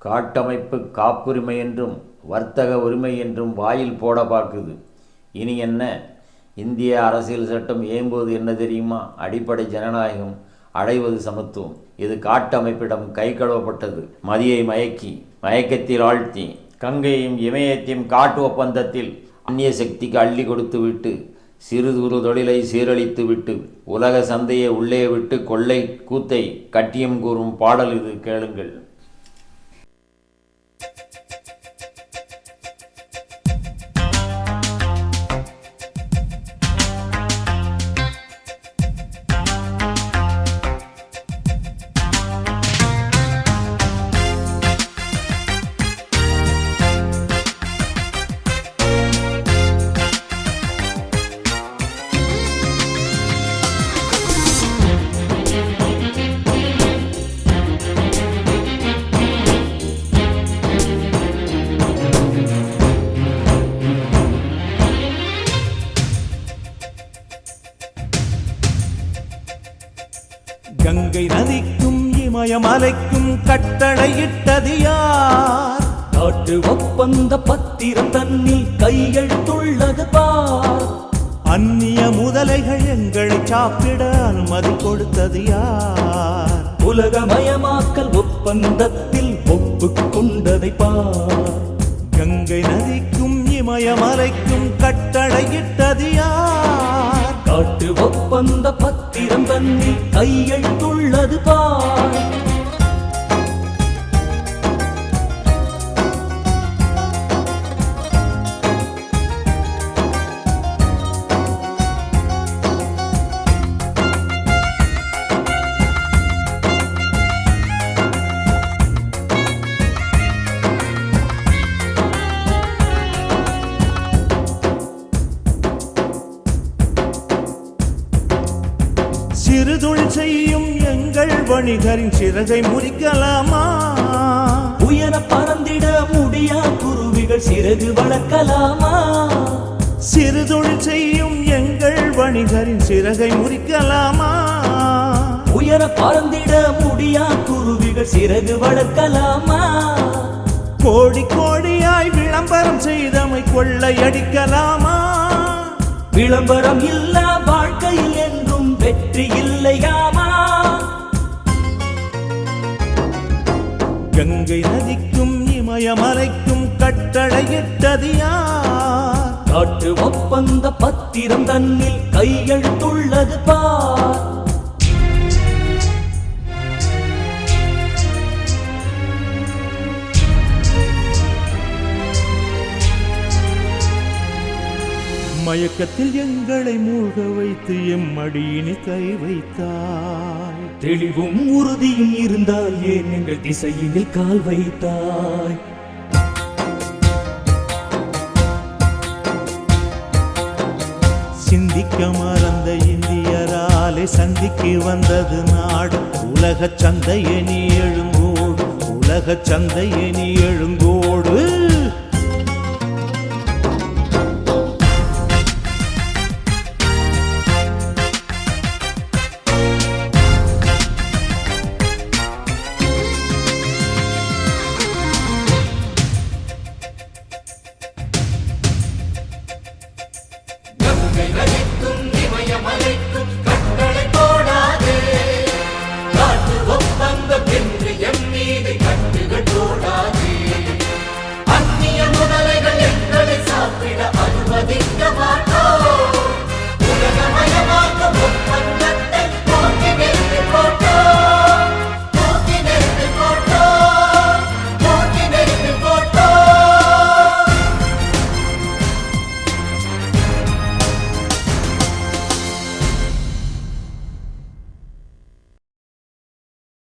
காட்டமைப்பு காப்புரிமை என்றும் வர்த்தக உரிமை என்றும் வாயில் போட பார்க்குது. இனி என்ன? இந்திய அரசியல் சட்டம் ஏம்போது என்ன தெரியுமா? அடிப்படை ஜனநாயகம், அடைவது சமத்துவம். இது காட்டமைப்பிடம் கை கழுவப்பட்டது. மதியை மயக்கி மயக்கத்தில் ஆழ்த்தி கங்கையும் இமயத்தையும் காட்டு ஒப்பந்தத்தில் அந்நிய சக்திக்கு அள்ளி கொடுத்து விட்டு சிறு குறு தொழிலை சீரழித்து விட்டு உலக சந்தையை உள்ளே விட்டு கொள்ளை கூத்தை கட்டியம் கூறும் பாடல் இது, கேளுங்கள். கங்கை நதிக்கும் இமயமலைக்கும் கட்டளையிட்டது யார்? நாட்டு ஒப்பந்த பத்திரம் தன்னில் கையெழுத்துள்ளது பார். அந்நிய முதலைகள் எங்களை சாப்பிட அனுமதி கொடுத்தது யார்? உலகமயமாக்கல் ஒப்பந்தத்தில் ஒப்புக்கொண்டதை பார். கங்கை நதிக்கும் இமயமலைக்கும் கட்டளையிட்டது யார்? நாட்டு ஒப்பந்த பத்திரம் தன்னில் கையெழுத்துள்ளது பார். சிறுதொழில் செய்யும் எங்கள் வணிகரின் சிறகை முறிக்கலாமா? உயர பறந்திட முடியா குருவிகள் சிறகு வளர்க்கலாமா? சிறுதொழில் செய்யும் எங்கள் வணிகரின் சிறகை முறிக்கலாமா? உயர பறந்திட முடியா குருவிகள் சிறகு வளர்க்கலாமா? கோடி கோடியாய் விளம்பரம் செய்தமை கொள்ளையடிக்கலாமா? விளம்பரம் இல்லா வாழ்க்கையில் என்றும் வெற்றி இல்லையாமா? கங்கை நதிக்கும் இமயமலைக்கும் கட்டளையிட்டது யார்? நாட்டு ஒப்பந்த பத்திரம் தன்னில் கையெழுத்துள்ளது பார். மயக்கத்தில் எங்களை மூழ்க வைத்து எம்மடியினி கை வைத்தாய். தெளிவும் உறுதியும் இருந்தால் ஏன் எங்கள் திசையினில் கால் வைத்தாய்? சிந்திக்க மறந்த இந்தியராலே சந்திக்கு வந்தது நாடு. உலக சந்தையை நீ எழுங்கோடு, உலக சந்தையை நீ எழுங்கோடு.